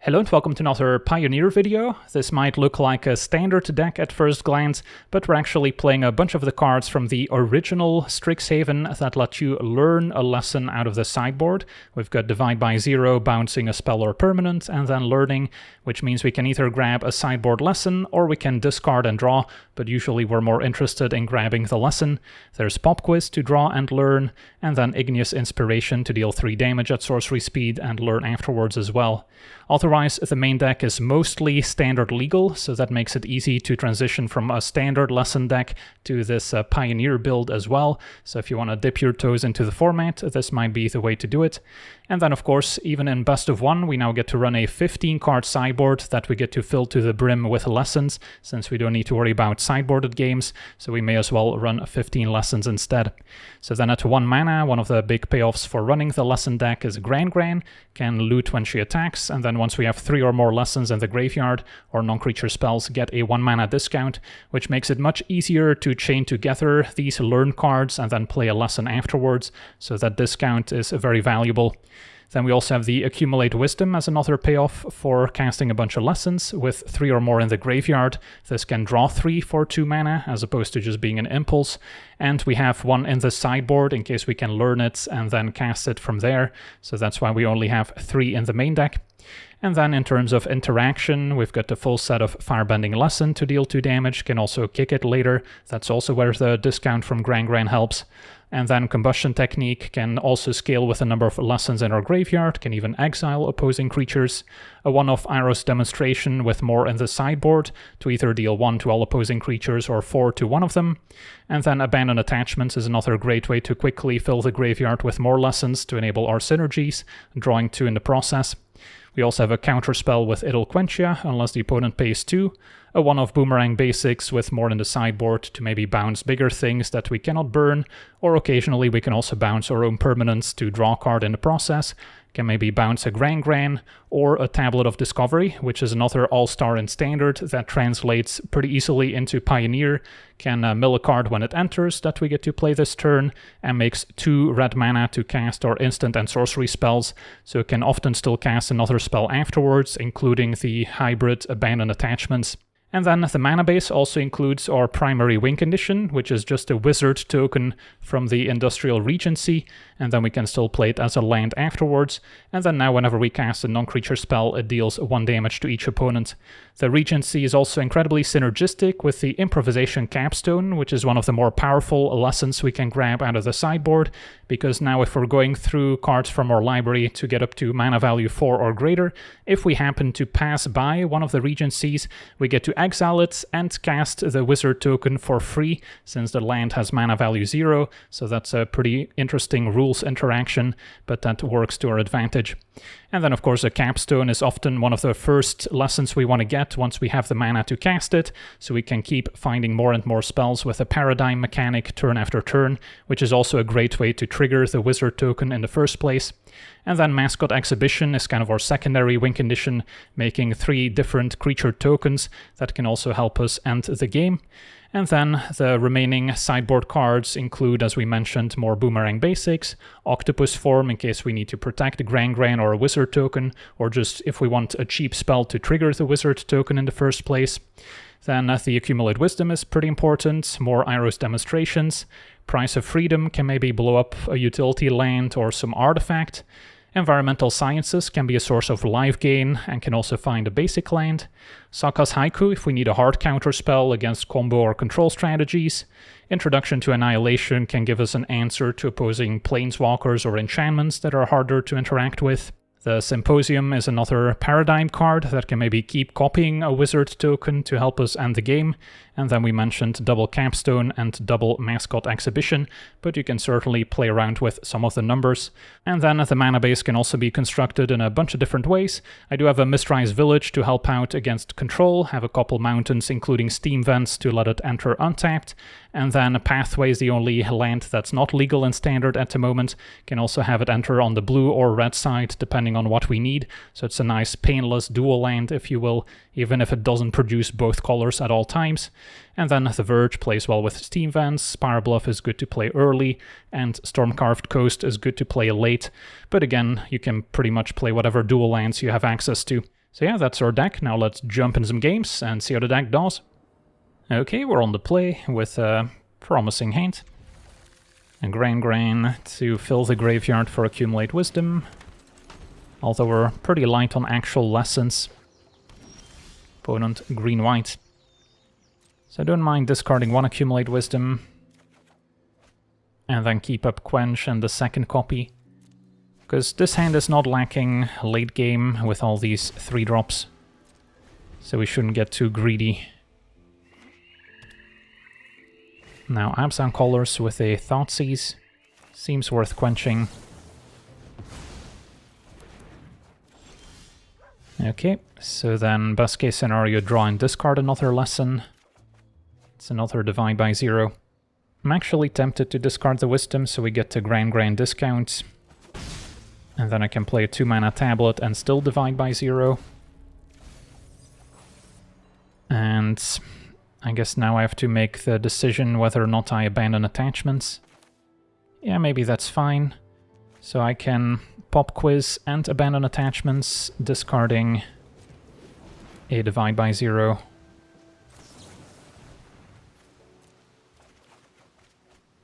Hello and welcome to another Pioneer video. This might look like a standard deck at first glance, but we're actually playing a bunch of the cards from the original Strixhaven that let you learn a lesson out of the sideboard. We've got Divide by Zero, bouncing a spell or permanent, and then Learning, which means we can either grab a sideboard lesson or we can discard and draw, but usually we're more interested in grabbing the lesson. There's Pop Quiz to draw and learn, and then Igneous Inspiration to deal 3 damage at sorcery speed and learn afterwards as well. Otherwise, the main deck is mostly standard legal, so that makes it easy to transition from a standard lesson deck to this Pioneer build as well. So if you want to dip your toes into the format, this might be the way to do it. And then of course, even in best of 1, we now get to run a 15-card sideboard that we get to fill to the brim with lessons, since we don't need to worry about sideboarded games, so we may as well run 15 lessons instead. So then at 1 mana, one of the big payoffs for running the lesson deck is Gran-Gran, can loot when she attacks, and then once we have 3 or more lessons in the graveyard, or non-creature spells get a 1 mana discount, which makes it much easier to chain together these learn cards and then play a lesson afterwards, so that discount is very valuable. Then we also have the Accumulate Wisdom as another payoff for casting a bunch of lessons. With 3 or more in the graveyard, this can draw 3 for 2 mana, as opposed to just being an impulse. And we have 1 in the sideboard in case we can learn it and then cast it from there. So that's why we only have 3 in the main deck. And then in terms of interaction, we've got the full set of Firebending Lesson to deal 2 damage, can also kick it later. That's also where the discount from Gran-Gran helps. And then Combustion Technique can also scale with a number of lessons in our graveyard, can even exile opposing creatures. A one-off Iros Demonstration with more in the sideboard to either deal 1 to all opposing creatures or 4 to one of them. And then Abandon Attachments is another great way to quickly fill the graveyard with more lessons to enable our synergies, drawing 2 in the process. We also have a counterspell with Idle Quenchia, unless the opponent pays 2. A one-off Boomerang Basics with more in the sideboard to maybe bounce bigger things that we cannot burn, or occasionally we can also bounce our own permanents to draw a card in the process. Can maybe bounce a Gran-Gran or a Tablet of Discovery, which is another all-star in Standard that translates pretty easily into Pioneer. Can mill a card when it enters that we get to play this turn, and makes 2 red mana to cast our instant and sorcery spells, so it can often still cast another spell afterwards, including the hybrid Abandon Attachments. And then the mana base also includes our primary win condition, which is just a wizard token from the Industrial Regency, and then we can still play it as a land afterwards. And then now whenever we cast a non-creature spell, it deals 1 damage to each opponent. The Regency is also incredibly synergistic with the Improvisation Capstone, which is one of the more powerful lessons we can grab out of the sideboard, because now if we're going through cards from our library to get up to mana value 4 or greater, if we happen to pass by one of the Regencies, we get to exile it and cast the wizard token for free, since the land has mana value 0, so that's a pretty interesting rules interaction, but that works to our advantage. And then of course a capstone is often one of the first lessons we want to get once we have the mana to cast it, so we can keep finding more and more spells with a paradigm mechanic turn after turn, which is also a great way to trigger the wizard token in the first place. And then Mascot Exhibition is kind of our secondary win condition, making 3 different creature tokens that can also help us end the game. And then the remaining sideboard cards include, as we mentioned, more Boomerang Basics, Octopus Form in case we need to protect Gran-Gran or a wizard token, or just if we want a cheap spell to trigger the wizard token in the first place. Then the Accumulate Wisdom is pretty important, more Iros Demonstrations. Price of Freedom can maybe blow up a utility land or some artifact. Environmental Sciences can be a source of life gain and can also find a basic land. Sokka's Haiku if we need a hard counter spell against combo or control strategies. Introduction to Annihilation can give us an answer to opposing planeswalkers or enchantments that are harder to interact with. The Symposium is another paradigm card that can maybe keep copying a wizard token to help us end the game. And then we mentioned double capstone and double mascot exhibition, but you can certainly play around with some of the numbers. And then the mana base can also be constructed in a bunch of different ways. I do have a Mistrise Village to help out against control, have a couple mountains including steam vents to let it enter untapped, and then Pathway is the only land that's not legal in Standard at the moment. Can also have it enter on the blue or red side depending on what we need, so it's a nice painless dual land if you will, even if it doesn't produce both colors at all times. And then the Verge plays well with Steam Vents, Spire Bluff is good to play early, and Stormcarved Coast is good to play late. But again, you can pretty much play whatever dual lands you have access to. So yeah, that's our deck. Now let's jump in some games and see how the deck does. Okay, we're on the play with a promising hand. A gran-gran to fill the graveyard for accumulate wisdom. Although we're pretty light on actual lessons. Opponent green-white. So I don't mind discarding one accumulate wisdom. And then keep up Quench and the second copy. Because this hand is not lacking late game with all these 3-drops. So we shouldn't get too greedy. Now Abzan Colors with a Thoughtseize. Seems worth quenching. Okay, so then best case scenario, draw and discard another lesson. It's another divide by 0. I'm actually tempted to discard the wisdom so we get to gran-gran discount. And then I can play a 2-mana tablet and still divide by 0. And I guess now I have to make the decision whether or not I abandon attachments. Yeah, maybe that's fine. So I can pop quiz and abandon attachments, discarding a divide by 0.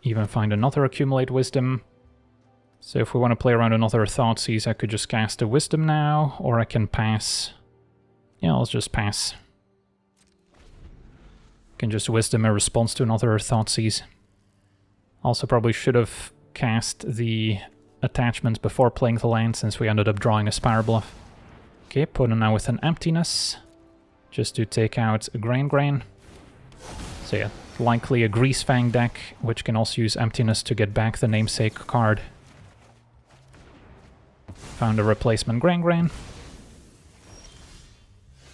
Even find another accumulate wisdom. So if we want to play around another Thoughtseize, I could just cast a wisdom now, or I can pass. Yeah, I'll just pass. Can just wisdom a response to another Thoughtseize. Also probably should have cast the attachments before playing the land, since we ended up drawing a Spire Bluff. Okay, opponent now with an emptiness, just to take out a gran-gran. So yeah, likely a Greasefang deck, which can also use emptiness to get back the namesake card. Found a replacement gran-gran.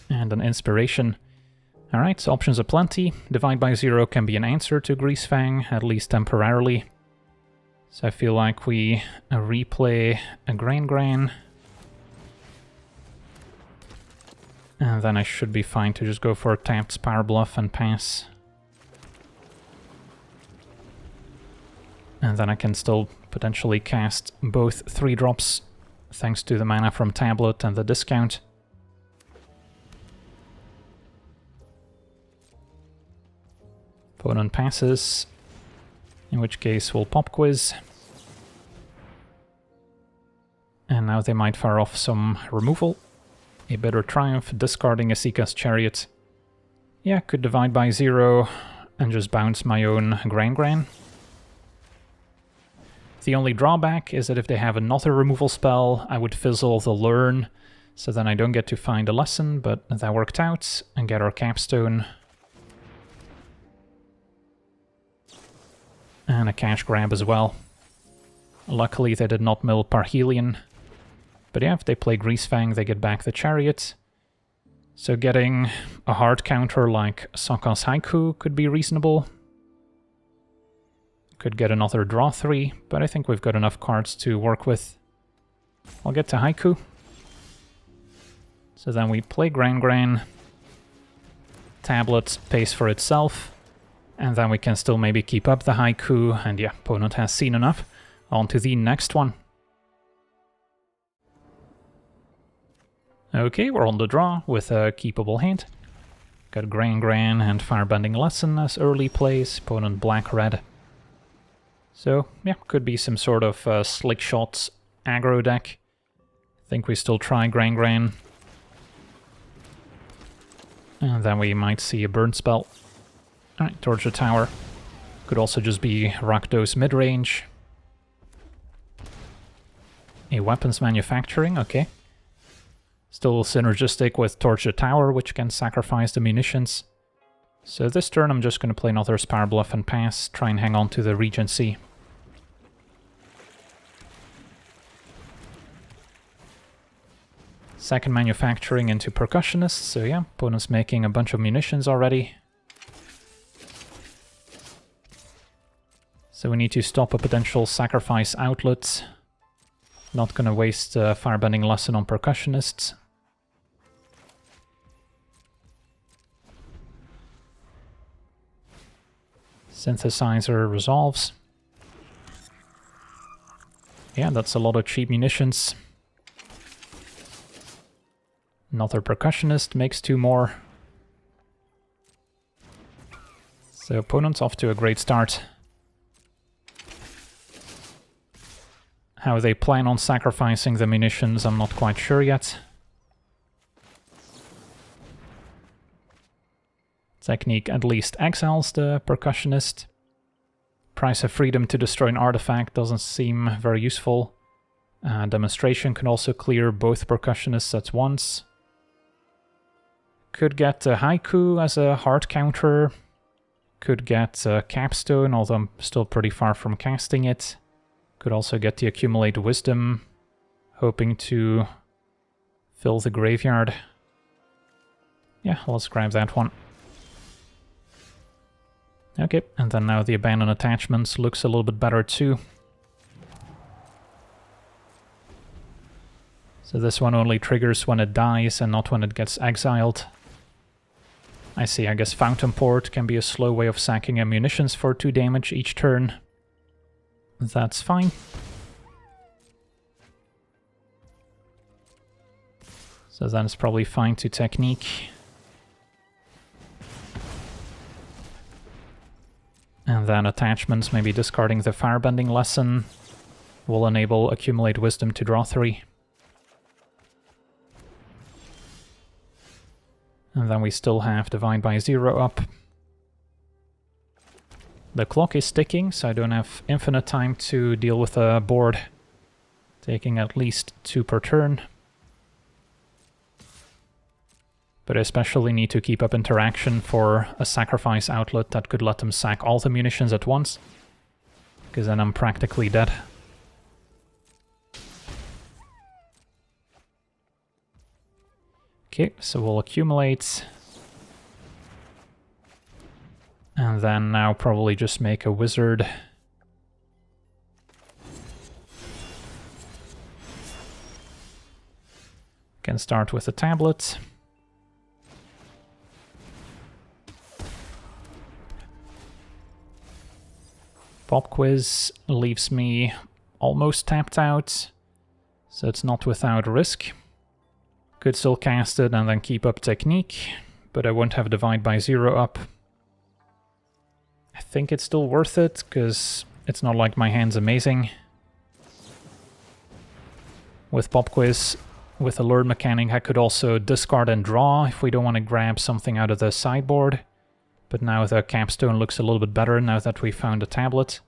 And an inspiration. Alright, so options are plenty. Divide by 0 can be an answer to Greasefang, at least temporarily. So I feel like we replay a gran-gran. And then I should be fine to just go for a tapped Spire Bluff and pass. And then I can still potentially cast both 3-drops, thanks to the mana from Tablet and the discount. Opponent passes, in which case we'll pop quiz. And now they might fire off some removal. A Bitter Triumph, discarding a Sika's Chariot. Yeah, could divide by 0 and just bounce my own gran-gran. The only drawback is that if they have another removal spell, I would fizzle the Learn, so then I don't get to find a lesson, but that worked out, and get our capstone. And a cash grab as well. Luckily they did not mill Parhelion. But yeah, if they play Greasefang, they get back the Chariot. So getting a hard counter like Sokka's Haiku could be reasonable. Could get another draw 3, but I think we've got enough cards to work with. I'll get to Haiku. So then we play gran-gran. Tablet pays for itself. And then we can still maybe keep up the Haiku, and yeah, opponent has seen enough. On to the next one. Okay, we're on the draw with a keepable hand. Got gran-gran and Firebending Lesson as early plays, opponent black-red. So, yeah, could be some sort of slick shots aggro deck. Think we still try gran-gran. And then we might see a burn spell. Alright, Torch the Tower. Could also just be Rakdos mid-range. A Weapons Manufacturing, okay. Still synergistic with Torch the Tower, which can sacrifice the munitions. So this turn I'm just going to play another Spire Bluff and pass, try and hang on to the Regency. Second Manufacturing into Percussionist, so yeah, opponent's making a bunch of munitions already. So we need to stop a potential sacrifice outlet. Not gonna waste Firebending Lesson on Percussionists. Synthesizer resolves. Yeah, that's a lot of cheap munitions. Another percussionist makes 2 more. So opponent's off to a great start. How they plan on sacrificing the munitions, I'm not quite sure yet. Technique at least exiles the percussionist. Price of freedom to destroy an artifact doesn't seem very useful. Demonstration can also clear both percussionists at once. Could get a haiku as a hard counter. Could get a capstone, although I'm still pretty far from casting it. Could also get the accumulate wisdom, hoping to fill the graveyard. Yeah, let's grab that one. Okay, and then now the abandoned attachments looks a little bit better too. So this one only triggers when it dies and not when it gets exiled. I see, I guess Fountain Port can be a slow way of sacking munitions for 2 damage each turn. That's fine. So then it's probably fine to technique. And then attachments, maybe discarding the firebending lesson, will enable accumulate wisdom to draw 3. And then we still have divide by 0 up. The clock is ticking, so I don't have infinite time to deal with a board, taking at least 2 per turn. But I especially need to keep up interaction for a sacrifice outlet that could let them sack all the munitions at once, because then I'm practically dead. Okay, so we'll accumulate. And then now probably just make a wizard. Can start with a tablet. Pop quiz leaves me almost tapped out, so it's not without risk. Could still cast it and then keep up technique, but I won't have divide by 0 up. I think it's still worth it, because it's not like my hand's amazing. With Pop Quiz, with a Lure mechanic, I could also discard and draw if we don't want to grab something out of the sideboard. But now the capstone looks a little bit better now that we found a tablet.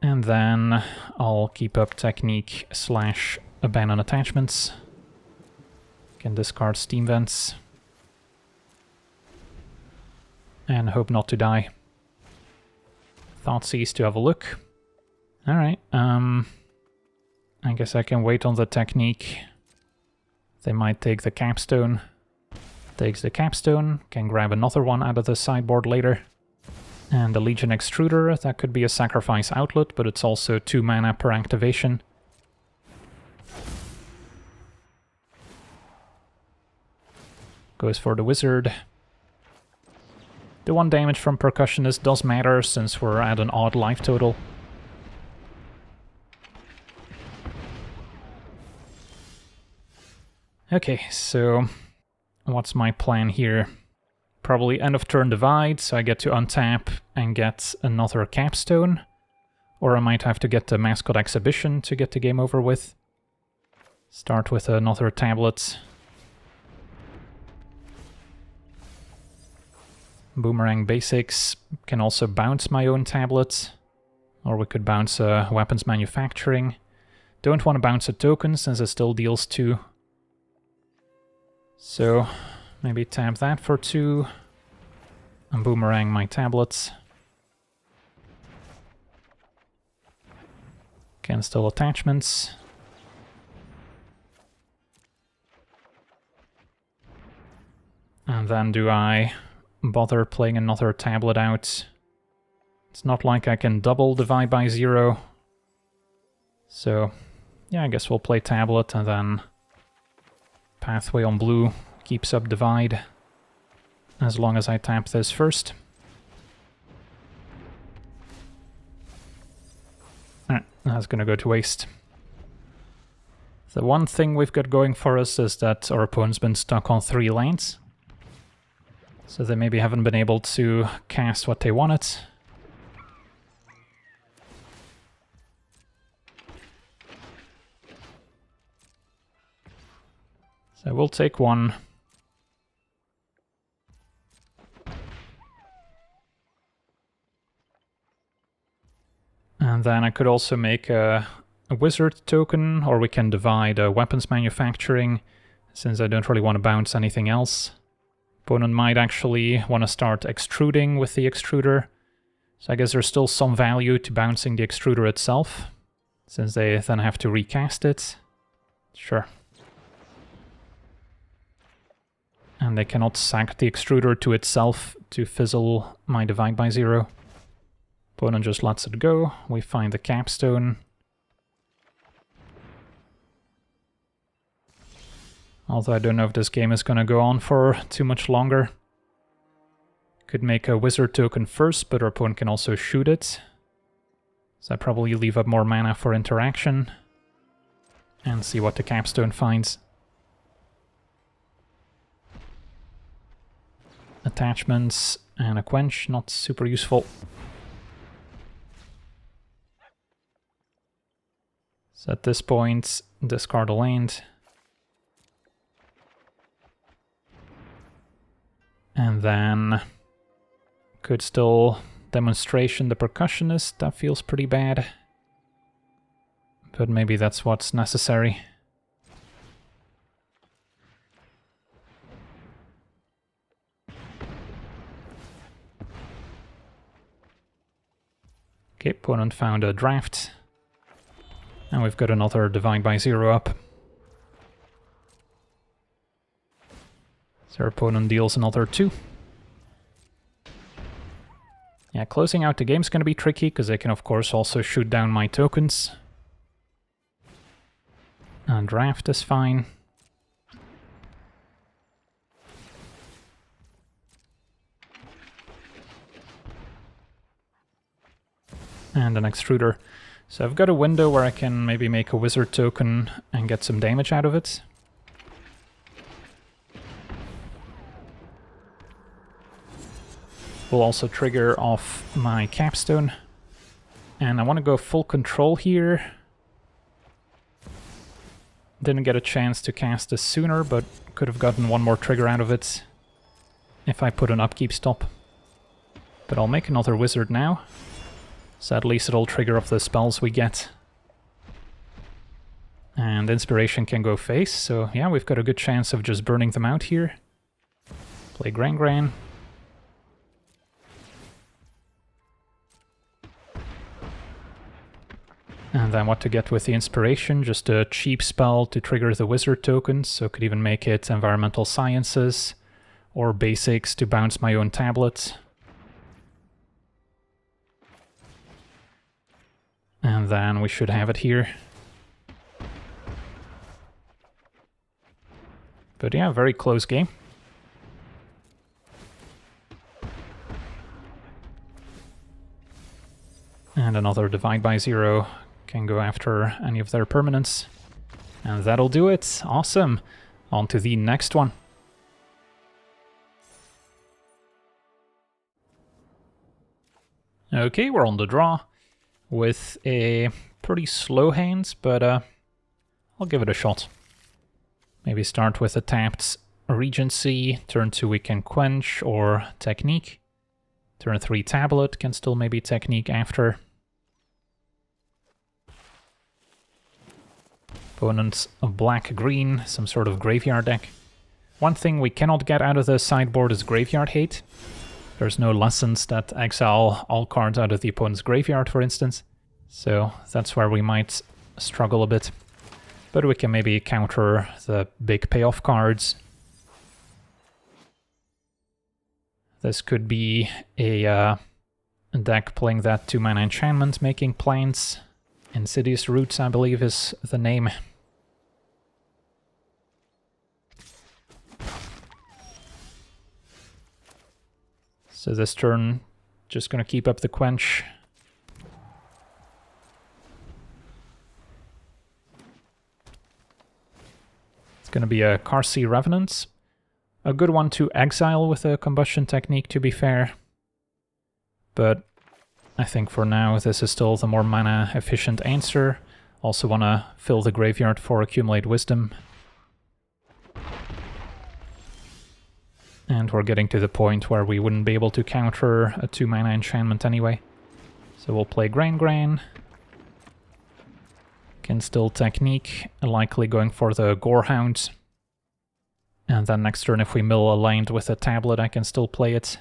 And then I'll keep up technique / abandon attachments. Can discard steam vents. And hope not to die. Thoughtseize to have a look. Alright, I guess I can wait on the technique. They might take the capstone. Takes the capstone, can grab another one out of the sideboard later. And the Legion Extruder, that could be a sacrifice outlet, but it's also 2 mana per activation. Goes for the wizard. The 1 damage from percussionist does matter since we're at an odd life total. Okay, so what's my plan here? Probably end of turn divide, so I get to untap and get another capstone. Or I might have to get the mascot exhibition to get the game over with. Start with another tablet. Boomerang basics. Can also bounce my own tablet. Or we could bounce weapons manufacturing. Don't want to bounce a token since it still deals 2. So maybe tap that for 2. And boomerang my tablets. Can still attachments. And then do I bother playing another tablet out? It's not like I can double divide by 0. So yeah, I guess we'll play tablet and then Pathway on blue keeps up divide as long as I tap this first. That's gonna go to waste. The one thing we've got going for us is that our opponent's been stuck on 3 lanes. So they maybe haven't been able to cast what they wanted. So we'll take 1. And then I could also make a wizard token, or we can divide weapons manufacturing, since I don't really want to bounce anything else. Opponent might actually want to start extruding with the extruder. So I guess there's still some value to bouncing the extruder itself, since they then have to recast it. Sure. And they cannot sack the extruder to itself to fizzle my divide by 0. Opponent just lets it go. We find the capstone. Although I don't know if this game is going to go on for too much longer. Could make a wizard token first, but our opponent can also shoot it. So I probably leave up more mana for interaction. And see what the capstone finds. Attachments and a quench, not super useful. So at this point, discard a land. And then could still demonstration the percussionist, that feels pretty bad. But maybe that's what's necessary. Okay, opponent found a draft. And we've got another divide by 0 up. So our opponent deals another 2. Yeah, closing out the game is going to be tricky, because they can of course also shoot down my tokens. And draft is fine. And an extruder. So I've got a window where I can maybe make a wizard token and get some damage out of it. Will also trigger off my capstone. And I want to go full control here. Didn't get a chance to cast this sooner, but could have gotten one more trigger out of it if I put an upkeep stop. But I'll make another wizard now. So at least it'll trigger off the spells we get. And inspiration can go face, so yeah, we've got a good chance of just burning them out here. Play gran-gran. And then what to get with the inspiration, just a cheap spell to trigger the wizard tokens, so could even make it environmental sciences, or basics to bounce my own tablet. And then we should have it here. But yeah, very close game. And another divide by 0 can go after any of their permanents. And that'll do it. Awesome. On to the next one. Okay, we're on the draw. With a pretty slow hand, but I'll give it a shot. Maybe start with a tapped Regency, turn 2 we can Quench or Technique. Turn 3 Tablet, can still maybe Technique after. Opponent of black-green, some sort of graveyard deck. One thing we cannot get out of the sideboard is Graveyard Hate. There's no lessons that exile all cards out of the opponent's graveyard, for instance. So that's where we might struggle a bit. But we can maybe counter the big payoff cards. This could be a deck playing that 2-mana enchantment, making plants. Insidious Roots, I believe, is the name. So this turn, just gonna keep up the Quench. Gonna be a Carsey Revenant. A good one to exile with a combustion technique, to be fair. But I think for now this is still the more mana efficient answer. Also want to fill the graveyard for Accumulate Wisdom. And we're getting to the point where we wouldn't be able to counter a 2-mana enchantment anyway. So we'll play gran-gran. Can still technique, likely going for the Gorehound. And then next turn if we mill a land with a tablet I can still play it.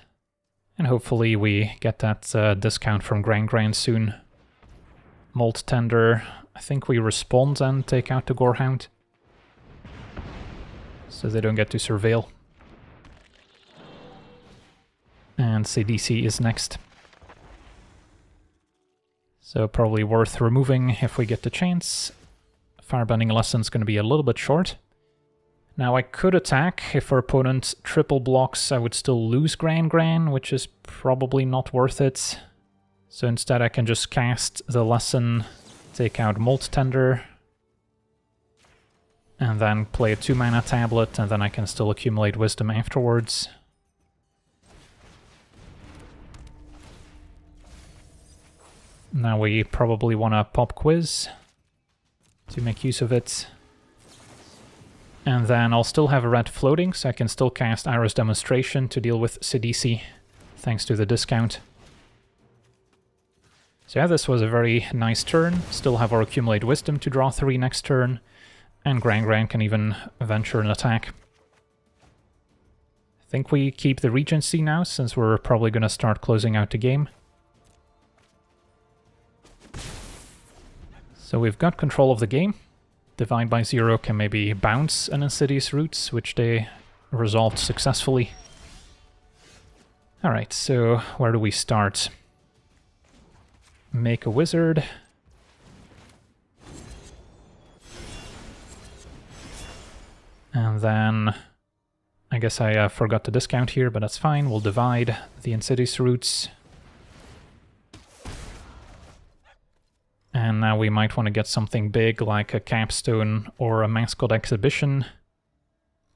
And hopefully we get that discount from gran-gran soon. Molt Tender, I think we respond and take out the Gorehound. So they don't get to surveil. And CDC is next. So probably worth removing if we get the chance. Firebending Lesson's going to be a little bit short. Now I could attack. If our opponent triple blocks I would still lose gran-gran, which is probably not worth it. So instead I can just cast the Lesson, take out Molt Tender, and then play a 2-mana tablet, and then I can still accumulate Wisdom afterwards. Now we probably want to pop Quiz to make use of it. And then I'll still have a red floating, so I can still cast Iris Demonstration to deal with CDC, thanks to the discount. So yeah, this was a very nice turn. Still have our Accumulate Wisdom to draw 3 next turn, and gran-gran can even venture an attack. I think we keep the Regency now, since we're probably going to start closing out the game. So we've got control of the game. Divide by 0 can maybe bounce an Insidious Roots, which they resolved successfully. Alright, so where do we start? Make a wizard. And then I guess I forgot to discount here, but that's fine. We'll divide the Insidious Roots. And now we might want to get something big like a Capstone or a Mascot Exhibition,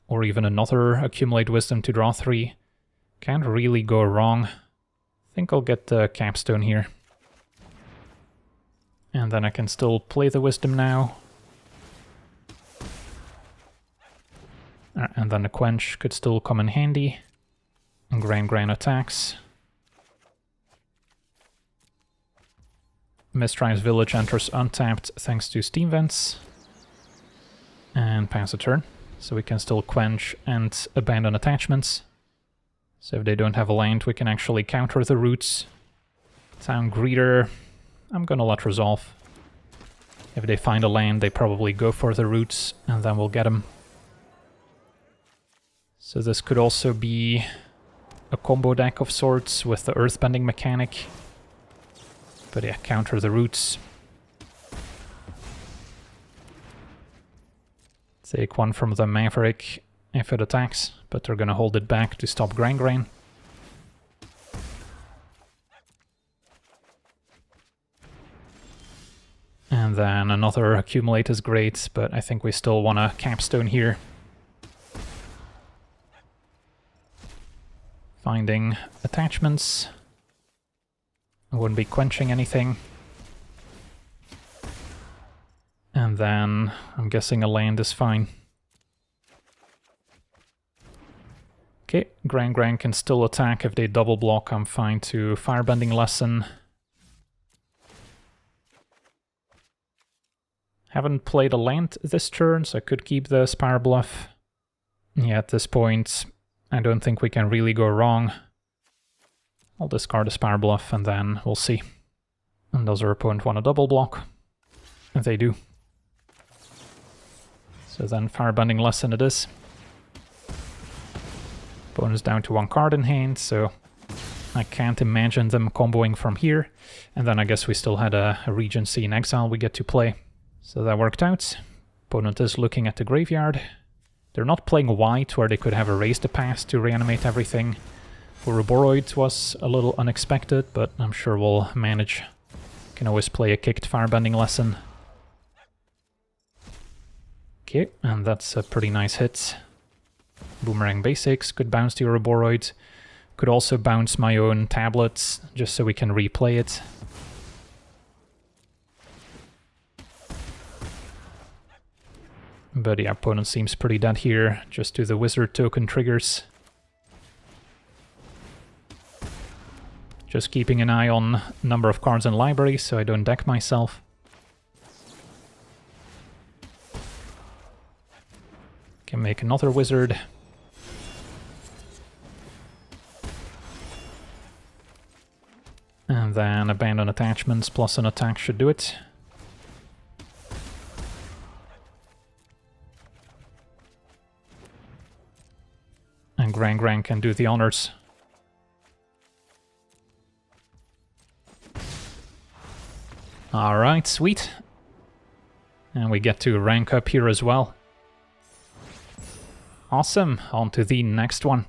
or even another Accumulate Wisdom to draw 3. Can't really go wrong. I think I'll get the Capstone here. And then I can still play the Wisdom now. And then the Quench could still come in handy. And gran-gran attacks. Mistrise Village enters untapped thanks to Steam Vents. And pass a turn. So we can still Quench and abandon attachments. So if they don't have a land, we can actually counter the roots. Town Greeter, I'm gonna let resolve. If they find a land, they probably go for the roots, and then we'll get them. So this could also be a combo deck of sorts with the Earthbending mechanic. But yeah, counter the roots. Take one from the Maverick if it attacks, but they're gonna hold it back to stop gran-gran. And then another Accumulate is great, but I think we still want a Capstone here. Finding attachments. I wouldn't be quenching anything. And then I'm guessing a land is fine. Okay, gran-gran can still attack. If they double block, I'm fine to Firebending Lesson. Haven't played a land this turn, so I could keep the Spire Bluff. Yeah, at this point, I don't think we can really go wrong. I'll discard a Spire Bluff and then we'll see. And does our opponent want a double block? And they do. So then Firebending Lesson it is. Opponent's down to 1 card in hand, so I can't imagine them comboing from here. And then I guess we still had a Regency in exile we get to play. So that worked out. Opponent is looking at the graveyard. They're not playing white, where they could have erased the past to reanimate everything. Uroboroid was a little unexpected, but I'm sure we'll manage. Can always play a kicked Firebending Lesson. Okay, and that's a pretty nice hit. Boomerang basics, could bounce the Ouroboros. Could also bounce my own tablets, just so we can replay it. But the opponent seems pretty dead here, just do the wizard token triggers. Just keeping an eye on number of cards in library so I don't deck myself. Can make another wizard. And then abandon attachments plus an attack should do it. And gran-gran can do the honors. Alright, sweet. And we get to rank up here as well. Awesome, on to the next one.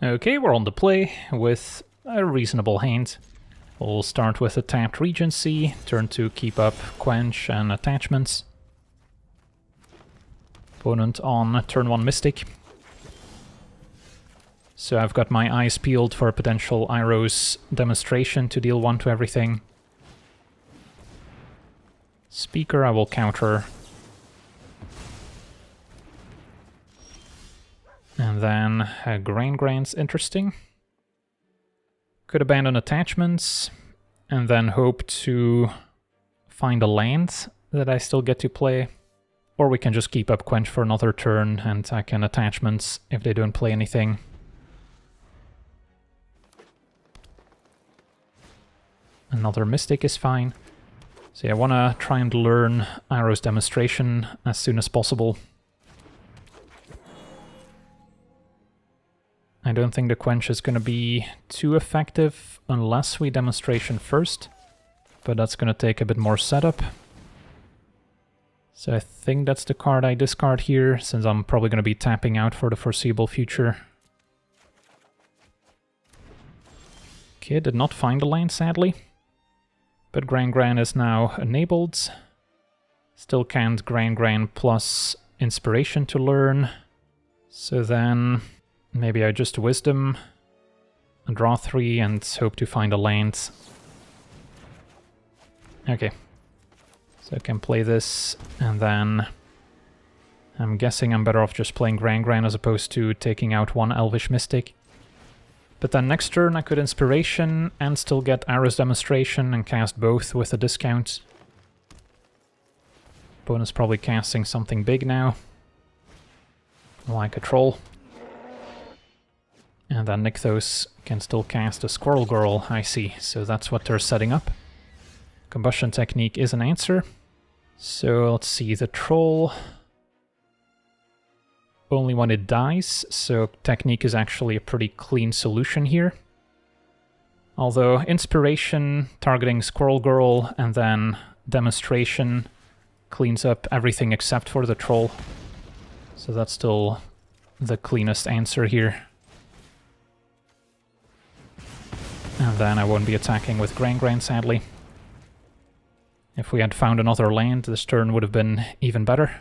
Okay, we're on the play with a reasonable hand. We'll start with a tapped Regency, turn to keep up Quench and attachments. Opponent on turn 1 Mystic. So I've got my eyes peeled for a potential Iroh's demonstration to deal 1 to everything. Speaker I will counter. And then gran-gran's interesting. Could abandon attachments and then hope to find a land that I still get to play. Or we can just keep up Quench for another turn and I can attachments if they don't play anything. Another Mystic is fine. So yeah, I want to try and learn Iroh's demonstration as soon as possible. I don't think the Quench is going to be too effective unless we demonstration first, but that's going to take a bit more setup. So I think that's the card I discard here, since I'm probably going to be tapping out for the foreseeable future. Okay, did not find a land, sadly. But gran-gran is now enabled. Still can't gran-gran plus inspiration to learn. So then maybe I just wisdom and draw 3 and hope to find a land. Okay. So I can play this and then I'm guessing I'm better off just playing gran-gran as opposed to taking out 1 Elvish Mystic. But then next turn I could Inspiration and still get Iroh's Demonstration and cast both with a discount. Opponent's probably casting something big now. Like a Troll. And then Nykthos can still cast a Squirrel Girl, I see. So that's what they're setting up. Combustion Technique is an answer. So let's see, the Troll... only when it dies, so Technique is actually a pretty clean solution here. Although Inspiration, targeting Squirrel Girl, and then Demonstration cleans up everything except for the Troll. So that's still the cleanest answer here. And then I won't be attacking with gran-gran, sadly. If we had found another land, this turn would have been even better.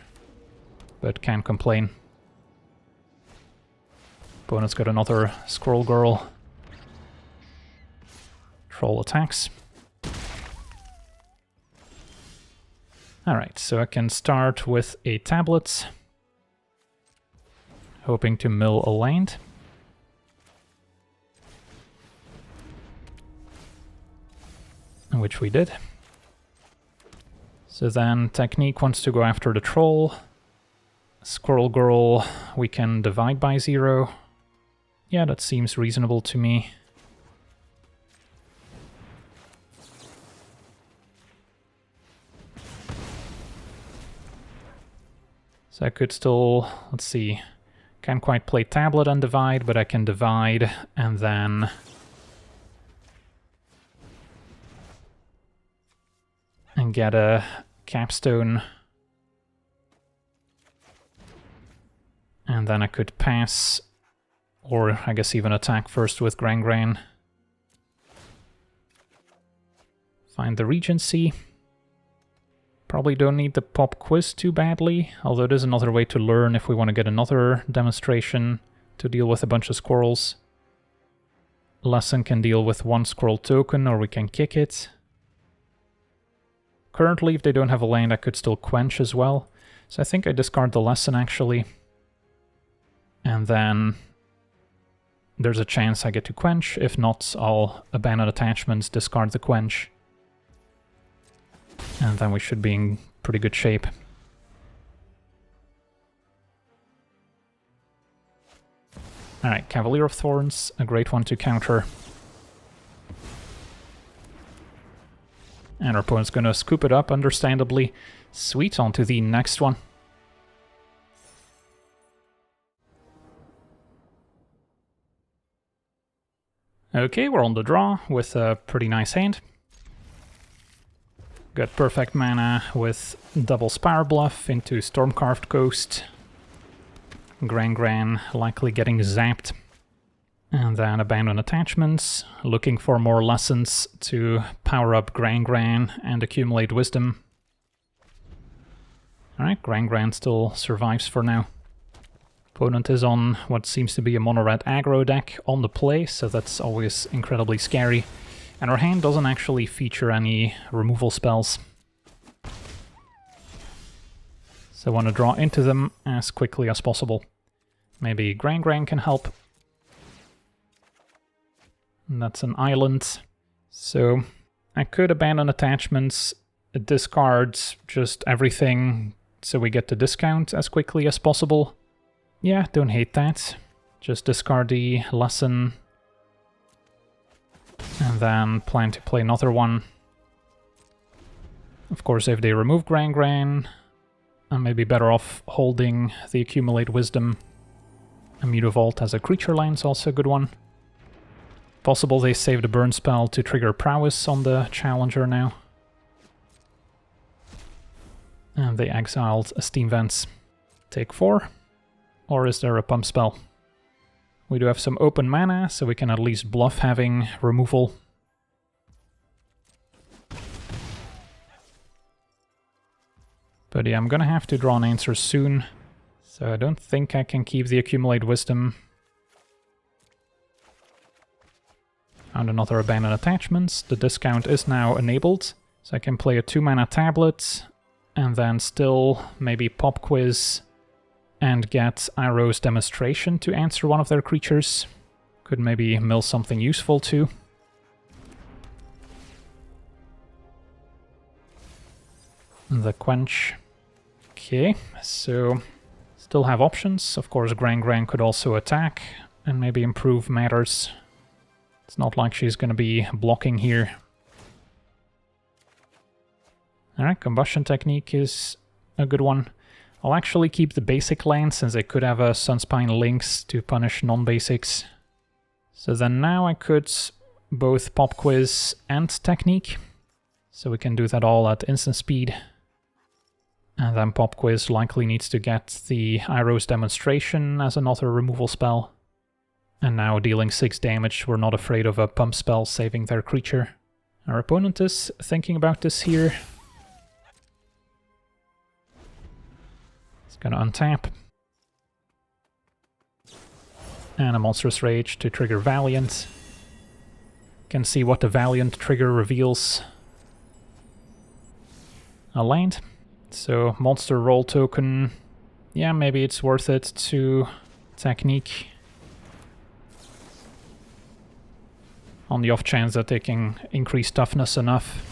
But can't complain. Opponent's got another Squirrel Girl. Troll attacks. Alright, so I can start with a tablet. Hoping to mill a land. Which we did. So then Technique wants to go after the Troll. Squirrel Girl we can divide by 0. Yeah, that seems reasonable to me. So I could still, let's see, can't quite play Tablet and divide, but I can divide and then... and get a Capstone. And then I could pass, or I guess even attack first with gran-gran. Find the Regency. Probably don't need the pop quiz too badly, although there's another way to learn if we want to get another demonstration to deal with a bunch of squirrels. Lesson can deal with one squirrel token, or we can kick it. Currently, if they don't have a land, I could still quench as well. So I think I discard the lesson, actually. And then there's a chance I get to quench. If not, I'll abandon attachments, discard the quench. And then we should be in pretty good shape. Alright, Cavalier of Thorns, a great one to counter. And our opponent's gonna scoop it up, understandably. Sweet, on to the next one. Okay, we're on the draw with a pretty nice hand. Got perfect mana with double Spire Bluff into Stormcarved Coast. Gran-gran likely getting zapped. And then abandon attachments, looking for more lessons to power up gran-gran and accumulate wisdom. Alright, gran-gran still survives for now. Opponent is on what seems to be a mono-red aggro deck on the play, so that's always incredibly scary. And our hand doesn't actually feature any removal spells. So I want to draw into them as quickly as possible. Maybe gran-gran can help. And that's an island. So I could abandon attachments, discard just everything so we get the discount as quickly as possible. Yeah, don't hate that. Just discard the lesson. And then plan to play another one. Of course, if they remove gran-gran, I may be better off holding the accumulate wisdom. Mutavault as a creature line is also a good one. Possible they save the burn spell to trigger prowess on the challenger now. And they exiled Steam Vents. Take 4. Or is there a pump spell? We do have some open mana, so we can at least bluff having removal. But yeah, I'm gonna have to draw an answer soon. So I don't think I can keep the accumulate wisdom. Found another abandoned attachments. The discount is now enabled, so I can play a 2-mana tablet, and then still maybe pop quiz and get Iroh's demonstration to answer one of their creatures. Could maybe mill something useful too. The quench. Okay, so still have options. Of course, gran-gran could also attack and maybe improve matters. It's not like she's going to be blocking here. Alright, Combustion Technique is a good one. I'll actually keep the basic land since they could have a Sunspine Lynx to punish non-basics. So then now I could both Pop Quiz and Technique. So we can do that all at instant speed. And then Pop Quiz likely needs to get the Iroh's demonstration as another removal spell. And now dealing 6 damage, we're not afraid of a pump spell saving their creature. Our opponent is thinking about this here. He's gonna untap. And a Monstrous Rage to trigger Valiant. Can see what the Valiant trigger reveals. A land. So monster roll token. Yeah, maybe it's worth it to Technique. On the off chance that they can increase toughness enough.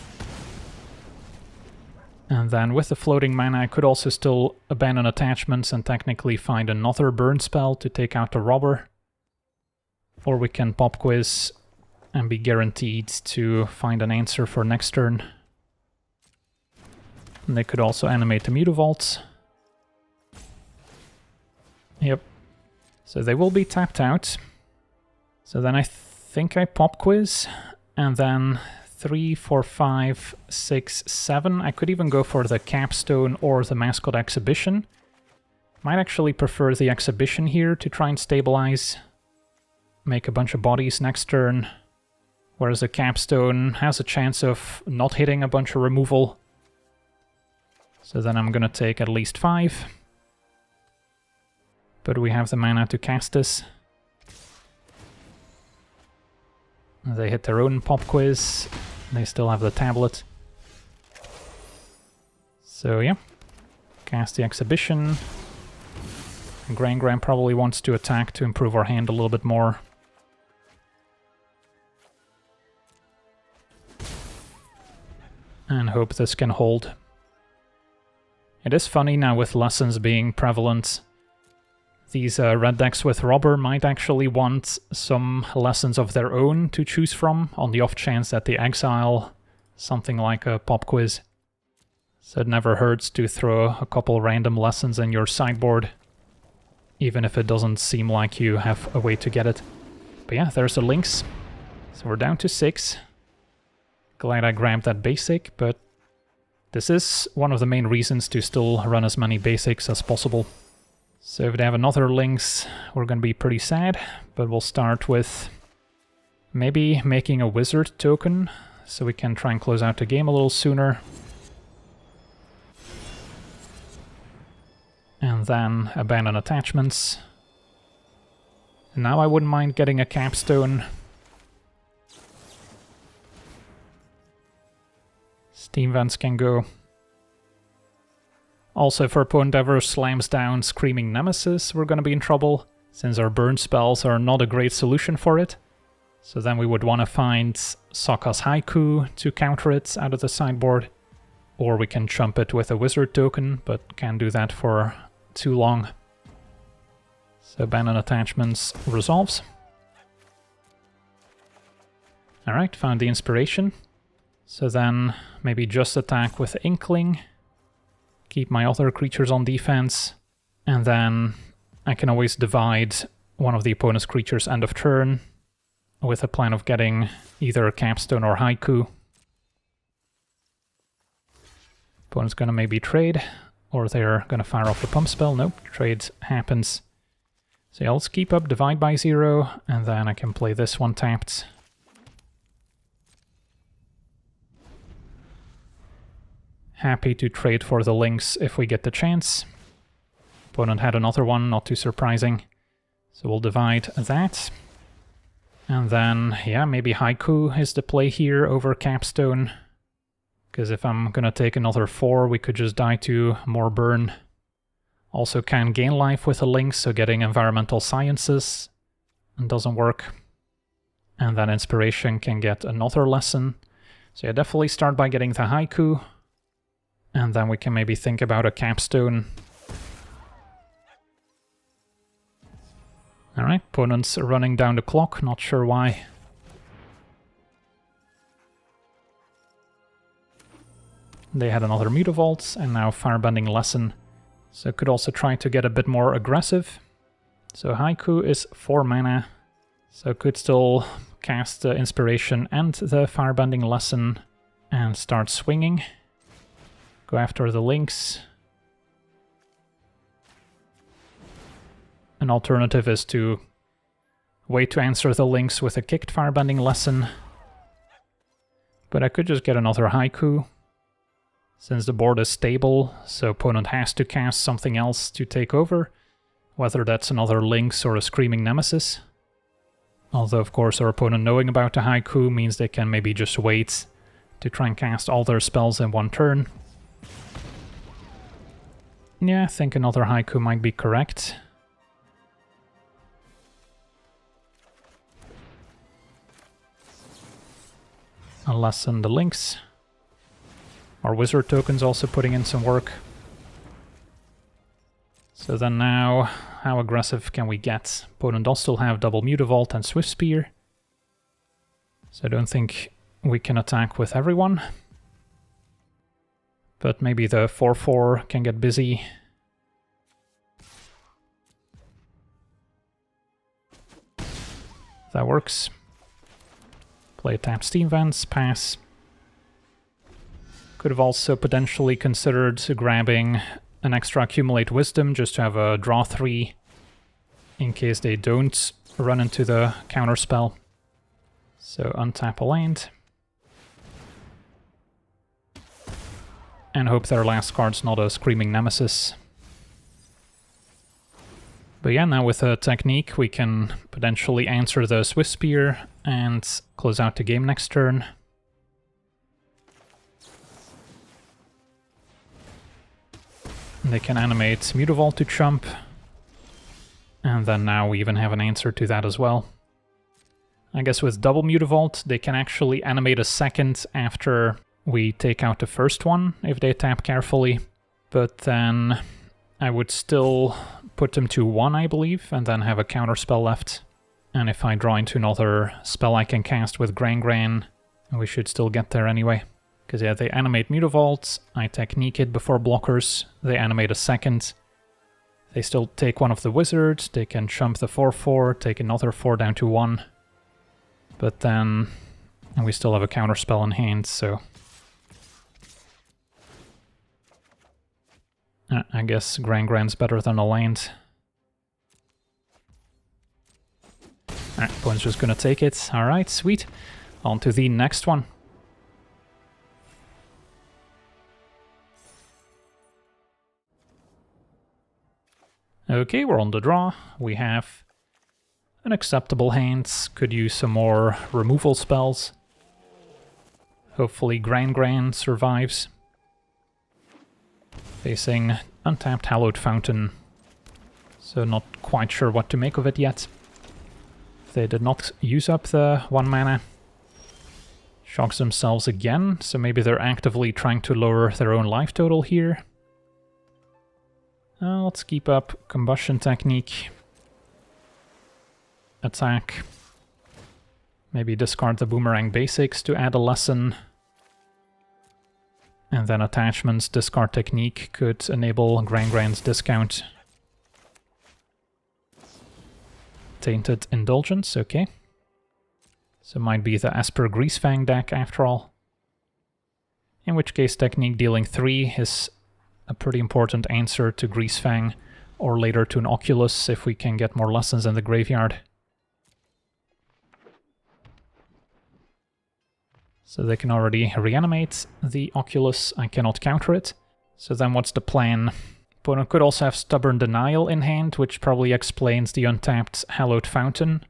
And then with the floating mana I could also still abandon attachments and technically find another burn spell to take out the robber. Or we can Pop Quiz and be guaranteed to find an answer for next turn. And they could also animate the Mutavault. Yep. So they will be tapped out. So then I think I Pop Quiz, and then 3, 4, 5, 6, 7. I could even go for the Capstone or the Mascot Exhibition. Might actually prefer the Exhibition here to try and stabilize. Make a bunch of bodies next turn. Whereas the Capstone has a chance of not hitting a bunch of removal. So then I'm gonna take at least 5. But we have the mana to cast this. They hit their own pop quiz. They still have the tablet. So yeah, cast the exhibition. Gran-gran probably wants to attack to improve our hand a little bit more. And hope this can hold. It is funny now with lessons being prevalent. These red decks with Robber might actually want some lessons of their own to choose from, on the off chance that they exile something like a pop quiz. So it never hurts to throw a couple random lessons in your sideboard, even if it doesn't seem like you have a way to get it. But yeah, there's the links. So we're down to 6. Glad I grabbed that basic, but this is one of the main reasons to still run as many basics as possible. So if they have another Lynx, we're going to be pretty sad, but we'll start with maybe making a wizard token, so we can try and close out the game a little sooner. And then abandon attachments. And now I wouldn't mind getting a capstone. Steam vents can go. Also, if our opponent ever slams down Screaming Nemesis, we're going to be in trouble, since our burn spells are not a great solution for it. So then we would want to find Sokka's Haiku to counter it out of the sideboard, or we can chump it with a wizard token, but can't do that for too long. So abandon attachments resolves. Alright, found the inspiration. So then maybe just attack with Inkling. Keep my other creatures on defense, and then I can always divide one of the opponent's creatures end of turn with a plan of getting either a capstone or haiku. Opponent's gonna maybe trade, or they're gonna fire off the pump spell. Nope, trade happens. So yeah, let's keep up divide by 0, and then I can play this one tapped. Happy to trade for the links if we get the chance. Opponent had another one, not too surprising. So we'll divide that. And then, yeah, maybe Haiku is the play here over Capstone. Because if I'm gonna take another 4, we could just die to more burn. Also can gain life with a link, so getting Environmental Sciences doesn't work. And then Inspiration can get another lesson. So yeah, definitely start by getting the Haiku. And then we can maybe think about a capstone. Alright, opponent's running down the clock, not sure why. They had another Mutavault, and now Firebending Lesson. So could also try to get a bit more aggressive. So Haiku is 4 mana, so could still cast the Inspiration and the Firebending Lesson and start swinging. Go after the links. An alternative is to wait to answer the links with a kicked Firebending Lesson. But I could just get another Haiku, since the board is stable, so opponent has to cast something else to take over, whether that's another Lynx or a Screaming Nemesis. Although, of course, our opponent knowing about the Haiku means they can maybe just wait to try and cast all their spells in one turn. Yeah, I think another Haiku might be correct. A lesson the links. Our wizard token's also putting in some work. So then now, how aggressive can we get? Opponent does still have double Mutavault and Swift Spear. So I don't think we can attack with everyone. But maybe the 4/4 can get busy. That works. Play tap Steam Vents, pass. Could have also potentially considered grabbing an extra Accumulate Wisdom just to have a draw 3 in case they don't run into the counterspell. So untap a land. and hope their last card's not a Screaming Nemesis. But yeah, now with a technique we can potentially answer the Swift Spear and close out the game next turn. They can animate Mutavault to chump, and then now we even have an answer to that as well. I guess with double Mutavault they can actually animate a second after we take out the first one, if they tap carefully, but then I would still put them to 1, I believe, and then have a counterspell left. And if I draw into another spell I can cast with gran-gran, we should still get there anyway. Because yeah, they animate Mutavault, I technique it before blockers, they animate a second. They still take one of the wizards, they can chump the 4/4, take another 4 down to 1. But then we still have a counterspell in hand, so... I guess gran-gran's better than a land. Alright, opponent's just gonna take it. Alright, sweet. On to the next one. Okay, we're on the draw. We have an acceptable hand. Could use some more removal spells. Hopefully gran-gran survives. Facing untapped Hallowed Fountain. So not quite sure what to make of it yet. They did not use up the 1 mana. Shocks themselves again, so maybe they're actively trying to lower their own life total here. Let's keep up Combustion Technique. Attack. Maybe discard the Boomerang Basics to add a lesson. And then attachments, discard Technique could enable gran-gran's discount. Tainted Indulgence, okay. So might be the Esper Greasefang deck after all. In which case Technique dealing 3 is a pretty important answer to Greasefang, or later to an Oculus if we can get more lessons in the graveyard. So they can already reanimate the Oculus, I cannot counter it. So then what's the plan? Opponent could also have Stubborn Denial in hand, which probably explains the untapped Hallowed Fountain.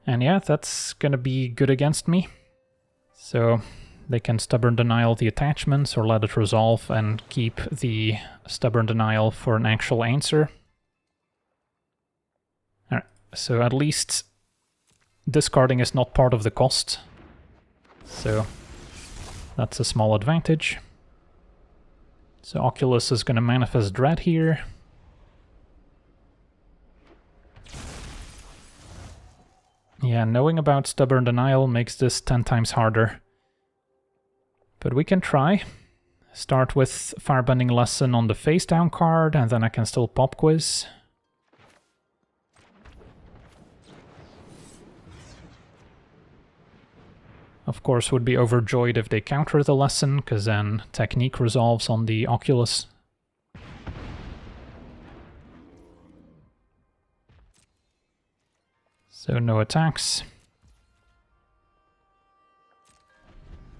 And yeah, that's gonna be good against me. So they can Stubborn Denial the attachments or let it resolve and keep the Stubborn Denial for an actual answer. Alright, so at least discarding is not part of the cost. So that's a small advantage. So Oculus is going to manifest Dread here. Yeah, knowing about Stubborn Denial makes this 10 times harder. But we can try. Start with Firebending Lesson on the face down card, and then I can still Pop Quiz. Of course, would be overjoyed if they counter the lesson, because then Technique resolves on the Oculus. So no attacks.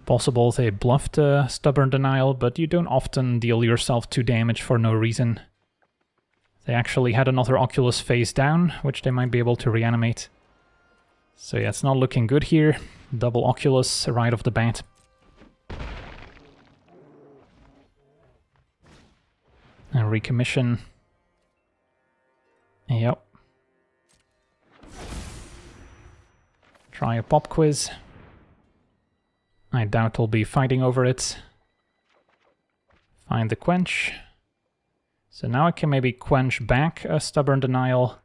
Possible they bluffed a Stubborn Denial, but you don't often deal yourself 2 damage for no reason. They actually had another Oculus face down, which they might be able to reanimate. So yeah, it's not looking good here. Double Oculus right off the bat. And recommission. Yep. Try a Pop Quiz. I doubt we'll be fighting over it. Find the Quench. So now I can maybe quench back a Stubborn Denial.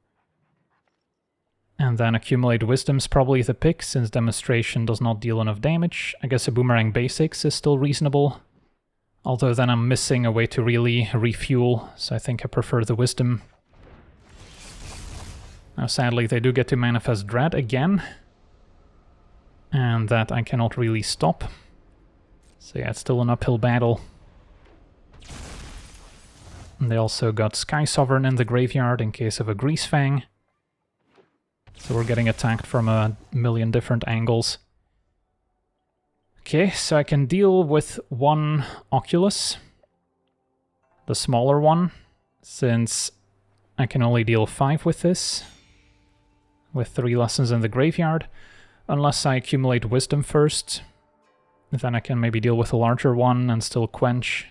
And then Accumulate Wisdom's probably the pick, since Demonstration does not deal enough damage. I guess a Boomerang Basics is still reasonable. Although then I'm missing a way to really refuel, so I think I prefer the Wisdom. Now sadly they do get to manifest Dread again. And that I cannot really stop. So yeah, it's still an uphill battle. And they also got Sky Sovereign in the graveyard in case of a Greasefang. So we're getting attacked from a million different angles. Okay, so I can deal with 1 Oculus. the smaller one, since I can only deal 5 with this, with 3 lessons in the graveyard, unless I accumulate wisdom first. Then I can maybe deal with a larger one and still quench.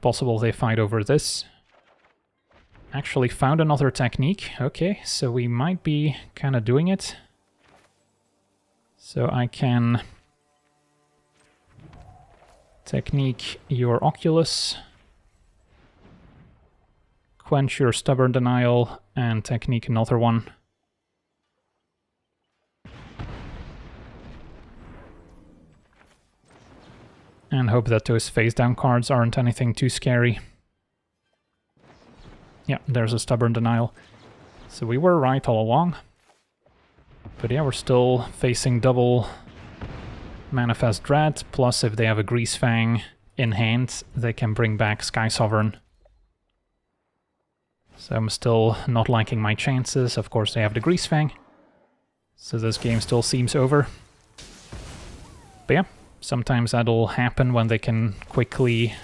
Possible they fight over this. Actually found another technique. Okay, so we might be kind of doing it. So I can technique your Oculus, quench your Stubborn Denial, and technique another one. And hope that those face-down cards aren't anything too scary. Yeah, there's a Stubborn Denial. So we were right all along. But yeah, we're still facing double Manifest Dread, plus if they have a Grease Fang in hand, they can bring back Sky Sovereign. So I'm still not liking my chances. Of course, they have the Grease Fang. So this game still seems over. But yeah, sometimes that'll happen when they can quickly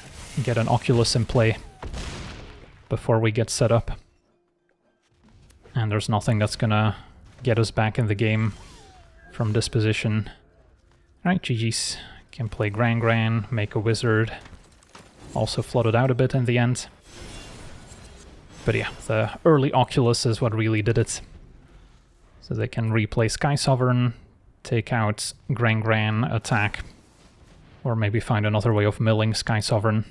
get an Oculus in play before we get set up. And there's nothing that's gonna get us back in the game from this position. Alright, GG's. Can play gran-gran, make a wizard. Also flooded out a bit in the end. But yeah, the early Oculus is what really did it. So they can replay Sky Sovereign, take out gran-gran, attack, or maybe find another way of milling Sky Sovereign.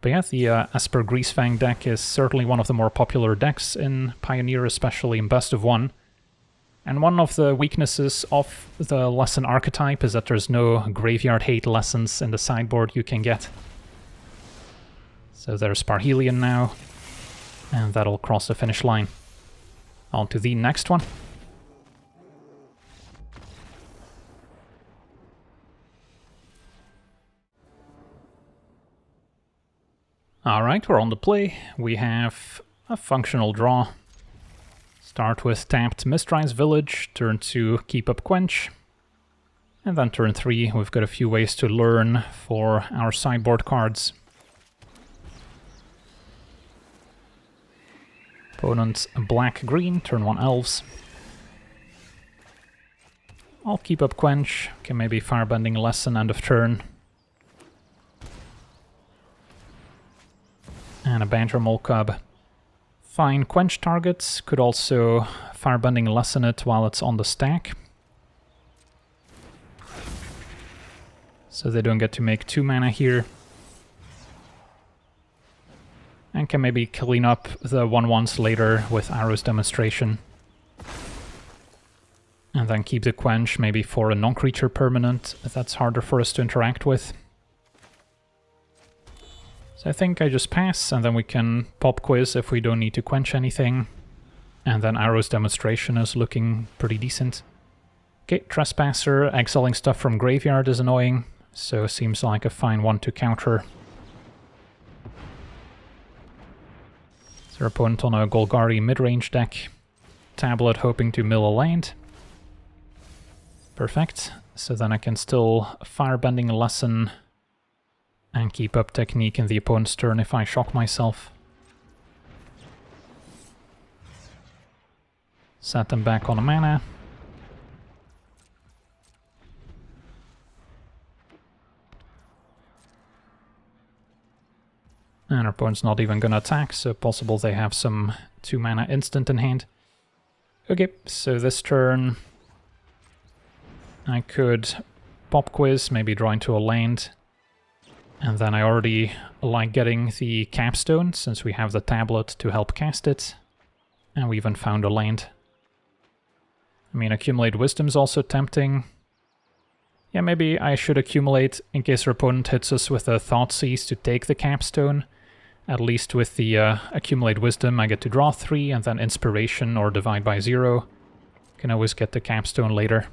But yeah, the Esper Greasefang deck is certainly one of the more popular decks in Pioneer, especially in Best of 1. And one of the weaknesses of the lesson archetype is that there's no graveyard hate lessons in the sideboard you can get. So there's Parhelion now, and that'll cross the finish line. On to the next one. Alright, we're on the play. We have a functional draw. Start with tapped Mistrise Village, turn 2 keep up Quench, and then turn 3 we've got a few ways to learn for our sideboard cards. Opponent black-green, turn 1 Elves. I'll keep up Quench, can maybe Firebending Lesson end of turn. And a Banjo Molcub. Fine Quench targets, could also Firebending Lesson it while it's on the stack. So they don't get to make 2 mana here. And can maybe clean up the 1/1s later with Arrow's Demonstration. And then keep the Quench maybe for a non-creature permanent, if that's harder for us to interact with. So I think I just pass, and then we can pop quiz if we don't need to quench anything. And then Arrow's Demonstration is looking pretty decent. Okay, Trespasser, exiling stuff from graveyard is annoying, so seems like a fine one to counter. Is their opponent on a Golgari mid-range deck? Tablet hoping to mill a land. Perfect. So then I can still Firebending Lesson and keep up Technique in the opponent's turn if I shock myself. Set them back on a mana. And our opponent's not even gonna attack, so possible they have some 2 mana instant in hand. Okay, so this turn I could pop quiz, maybe draw into a land. And then I already like getting the capstone, since we have the tablet to help cast it. And we even found a land. I mean, accumulate wisdom's also tempting. Yeah, maybe I should accumulate in case our opponent hits us with a Thoughtseize to take the capstone. At least with the accumulate wisdom I get to draw 3, and then inspiration or divide by 0. Can always get the capstone later.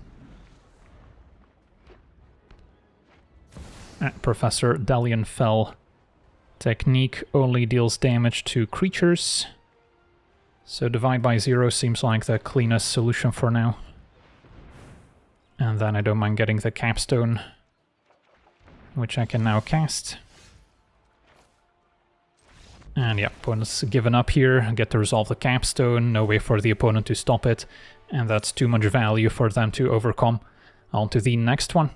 Professor Dalian fell. Technique only deals damage to creatures. So divide by 0 seems like the cleanest solution for now. And then I don't mind getting the capstone, which I can now cast. And yeah, opponent's given up here, get to resolve the capstone, no way for the opponent to stop it, and that's too much value for them to overcome. On to the next one.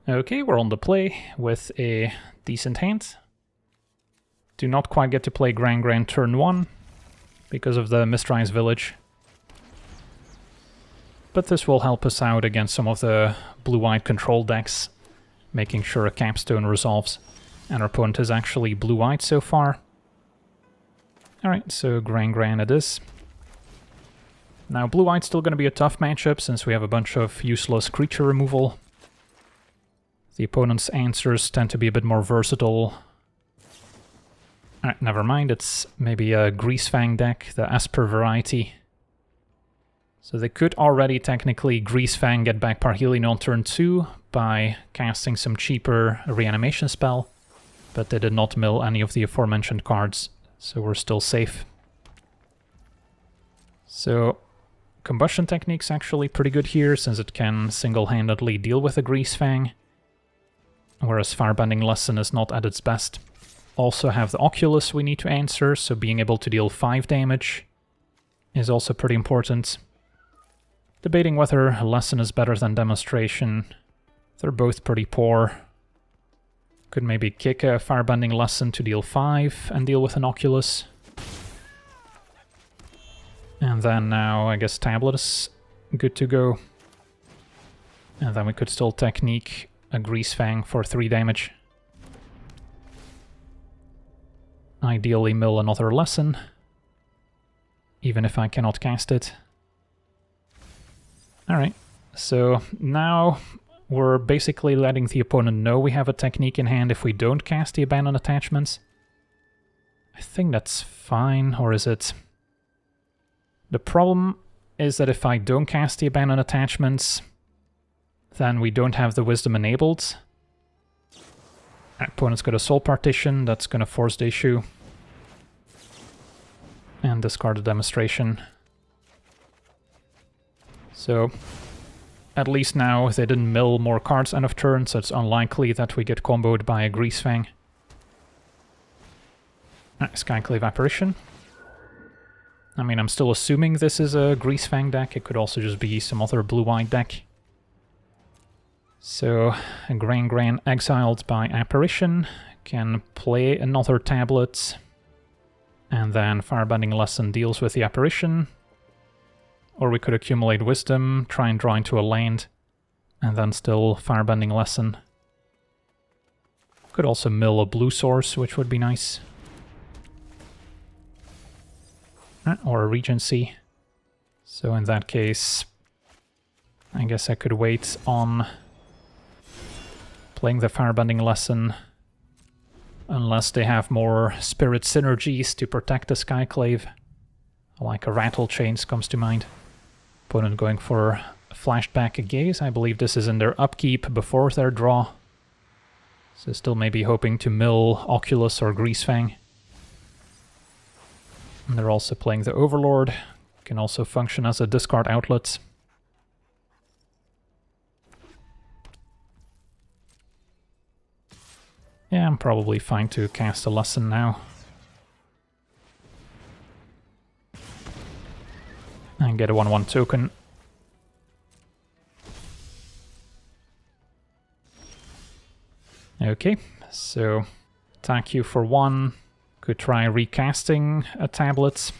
Okay, we're on the play with a decent hand. Do not quite get to play gran-gran turn 1 because of the Mistrise Village. But this will help us out against some of the blue-white control decks, making sure a capstone resolves. And our opponent is actually blue-white so far. Alright, so gran-gran it is. Now blue-white's still going to be a tough matchup since we have a bunch of useless creature removal. The opponent's answers tend to be a bit more versatile. Alright, never mind, it's maybe a Greasefang deck, the Esper variety. So they could already technically Greasefang get back Parhelion on turn 2 by casting some cheaper reanimation spell, but they did not mill any of the aforementioned cards, so we're still safe. So Combustion Technique's actually pretty good here, since it can single-handedly deal with a Greasefang, whereas Firebending Lesson is not at its best. Also have the Oculus we need to answer, so being able to deal 5 damage is also pretty important. Debating whether Lesson is better than Demonstration. They're both pretty poor. Could maybe kick a Firebending Lesson to deal 5 and deal with an Oculus. And then now I guess Tablet is good to go. And then we could still Technique a Greasefang for 3 damage. Ideally mill another Lesson, even if I cannot cast it. Alright, so now we're basically letting the opponent know we have a technique in hand if we don't cast the Abandoned Attachments. I think that's fine, or is it? The problem is that if I don't cast the Abandoned Attachments, then we don't have the Wisdom enabled. Opponent's got a Soul Partition, that's going to force the issue. And discard the Demonstration. So, at least now they didn't mill more cards end of turn, so it's unlikely that we get comboed by a Greasefang. Skyclave Apparition. I mean, I'm still assuming this is a Greasefang deck, it could also just be some other blue-white deck. So, a gran-gran exiled by Apparition, can play another tablet, and then Firebending Lesson deals with the Apparition. Or we could accumulate Wisdom, try and draw into a land, and then still Firebending Lesson. Could also mill a blue source, which would be nice. Or a Regency. So in that case, I guess I could wait on playing the Firebending Lesson, unless they have more spirit synergies to protect the Skyclave. Like a Rattle Chains comes to mind. Opponent going for Flashback Gaze. I believe this is in their upkeep before their draw. So still maybe hoping to mill Oculus or Greasefang. And they're also playing the Overlord. Can also function as a discard outlet. Yeah, I'm probably fine to cast a Lesson now. And get a 1/1 token. Okay, so attack you for 1. Could try recasting a tablet.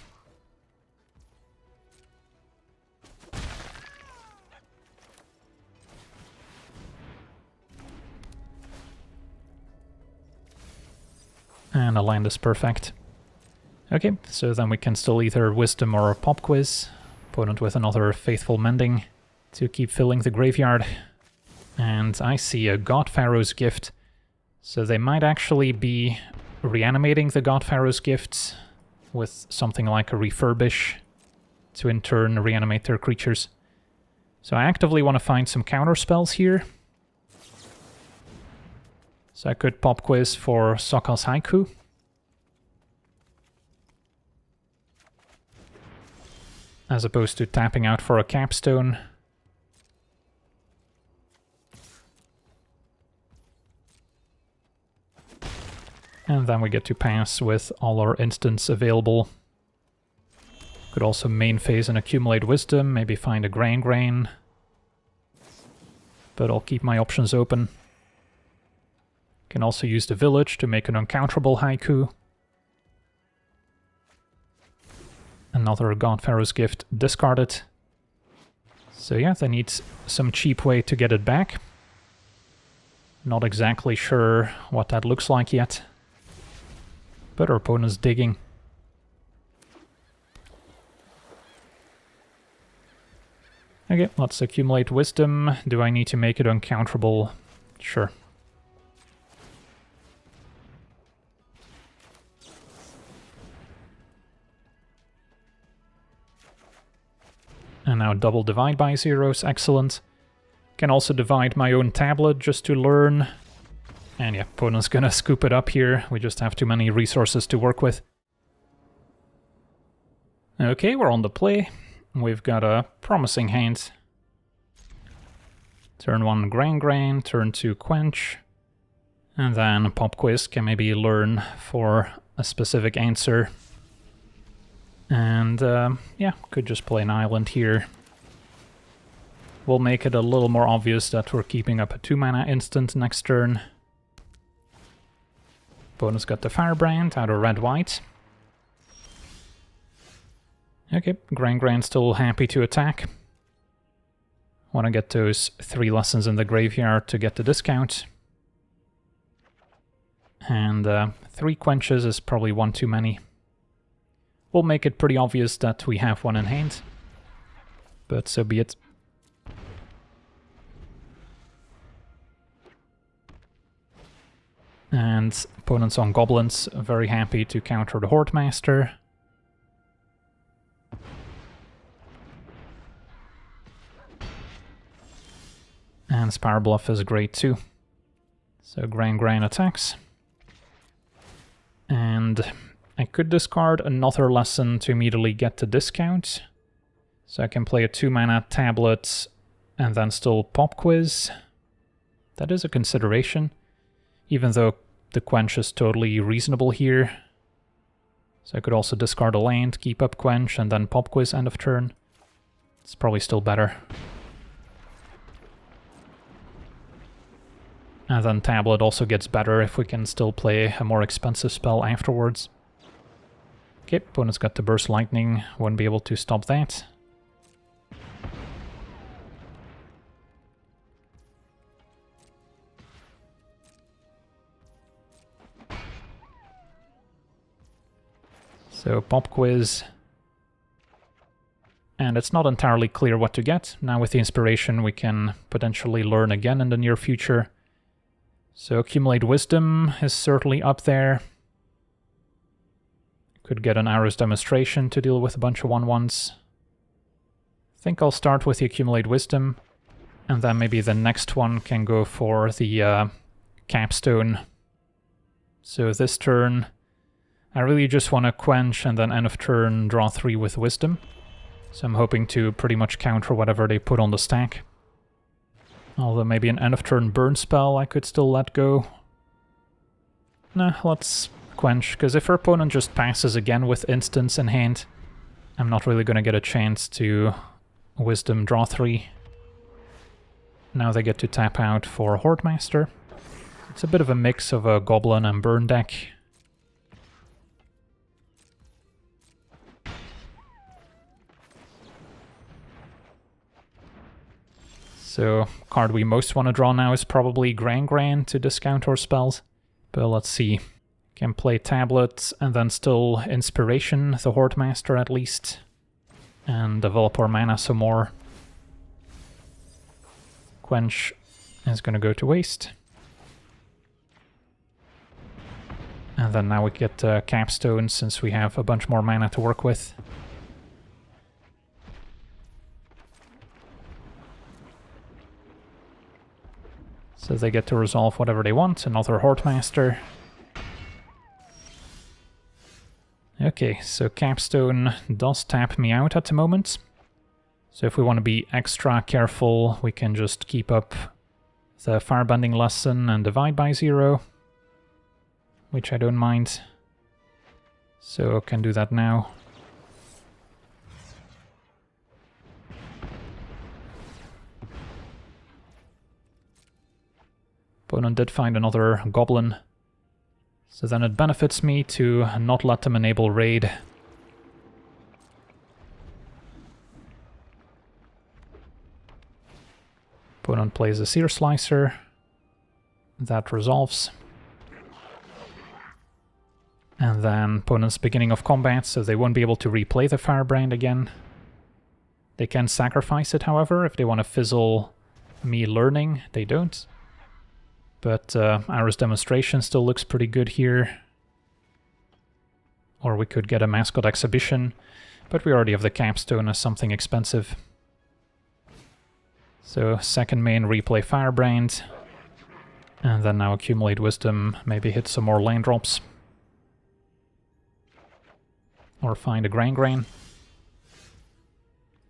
And a land is perfect. Okay, so then we can still either Wisdom or Pop Quiz. Opponent with another Faithful Mending to keep filling the graveyard. And I see a God Pharaoh's Gift. So they might actually be reanimating the God Pharaoh's Gift with something like a Refurbish to in turn reanimate their creatures. So I actively want to find some counter spells here. So I could Pop Quiz for Sokka's Haiku. As opposed to tapping out for a Capstone. And then we get to pass with all our instants available. Could also main phase and accumulate wisdom, maybe find a gran-gran. But I'll keep my options open. Can also use the village to make an uncounterable haiku. Another God Pharaoh's Gift discarded. So yeah, they need some cheap way to get it back. Not exactly sure what that looks like yet. But our opponent's digging. Okay, let's accumulate wisdom. Do I need to make it uncounterable? Sure. And now double divide by zeros, excellent. Can also divide my own tablet just to learn. And yeah, opponent's gonna scoop it up here. We just have too many resources to work with. Okay, we're on the play. We've got a promising hand. Turn 1 gran-gran, turn 2 quench. And then pop quiz can maybe learn for a specific answer. And yeah, could just play an island here. We'll make it a little more obvious that we're keeping up a 2-mana instant next turn. Opponent's got the Firebrand out of red-white. Okay, gran-gran still happy to attack. Want to get those 3 lessons in the graveyard to get the discount. And 3 quenches is probably 1 too many. We'll make it pretty obvious that we have 1 in hand. But so be it. And opponents on goblins, very happy to counter the Horde Master. And Spire Bluff is great too. So gran-gran attacks. And I could discard another lesson to immediately get the discount. So I can play a 2-mana tablet and then still pop quiz. That is a consideration, even though the quench is totally reasonable here. So I could also discard a land, keep up quench, and then pop quiz end of turn. It's probably still better. And then tablet also gets better if we can still play a more expensive spell afterwards. Okay, opponent's got the Burst Lightning, won't be able to stop that. So pop quiz. And it's not entirely clear what to get. Now with the inspiration we can potentially learn again in the near future. So accumulate wisdom is certainly up there. Could get an Arrow's Demonstration to deal with a bunch of 1/1s. I think I'll start with the accumulate wisdom, and then maybe the next one can go for the capstone. So this turn, I really just want to quench and then end of turn draw 3 with wisdom. So I'm hoping to pretty much counter whatever they put on the stack. Although maybe an end of turn burn spell I could still let go. Nah, let's quench, because if our opponent just passes again with instants in hand, I'm not really going to get a chance to wisdom draw 3. Now they get to tap out for Horde Master. It's a bit of a mix of a goblin and burn deck. So, card we most want to draw now is probably gran-gran to discount our spells. But let's see. Can play tablets and then still inspiration, the Horde Master at least. And develop our mana some more. Quench is going to go to waste. And then now we get capstone since we have a bunch more mana to work with. So they get to resolve whatever they want, another Horde Master. Okay, so capstone does tap me out at the moment. So if we want to be extra careful, we can just keep up the Firebending lesson and divide by 0. which I don't mind. So can do that now. Opponent did find another goblin. So then it benefits me to not let them enable raid. Opponent plays a Seer Slicer. That resolves. And then opponent's beginning of combat, so they won't be able to replay the Firebrand again. They can sacrifice it, however, if they want to fizzle me learning. They don't. But Arrow's Demonstration still looks pretty good here. Or we could get a Mascot Exhibition, but we already have the Capstone as something expensive. So second main, replay Firebrand. And then now accumulate Wisdom, maybe hit some more land drops. Or find a gran-gran.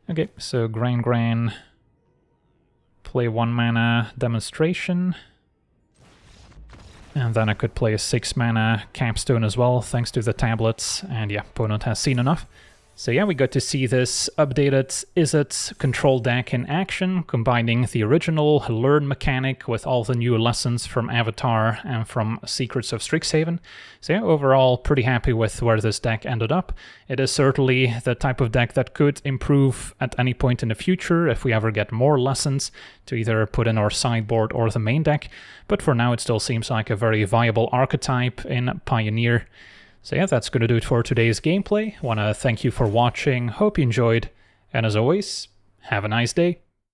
Okay, so gran-gran, play 1 mana Demonstration. And then I could play a 6 mana Capstone as well, thanks to the tablets. And yeah, opponent has seen enough. So yeah, we got to see this updated Izzet control deck in action, combining the original learn mechanic with all the new lessons from Avatar and from Secrets of Strixhaven. So yeah, overall pretty happy with where this deck ended up. It is certainly the type of deck that could improve at any point in the future if we ever get more lessons to either put in our sideboard or the main deck, but for now it still seems like a very viable archetype in Pioneer. So yeah, that's going to do it for today's gameplay. Want to thank you for watching, hope you enjoyed, and as always, have a nice day.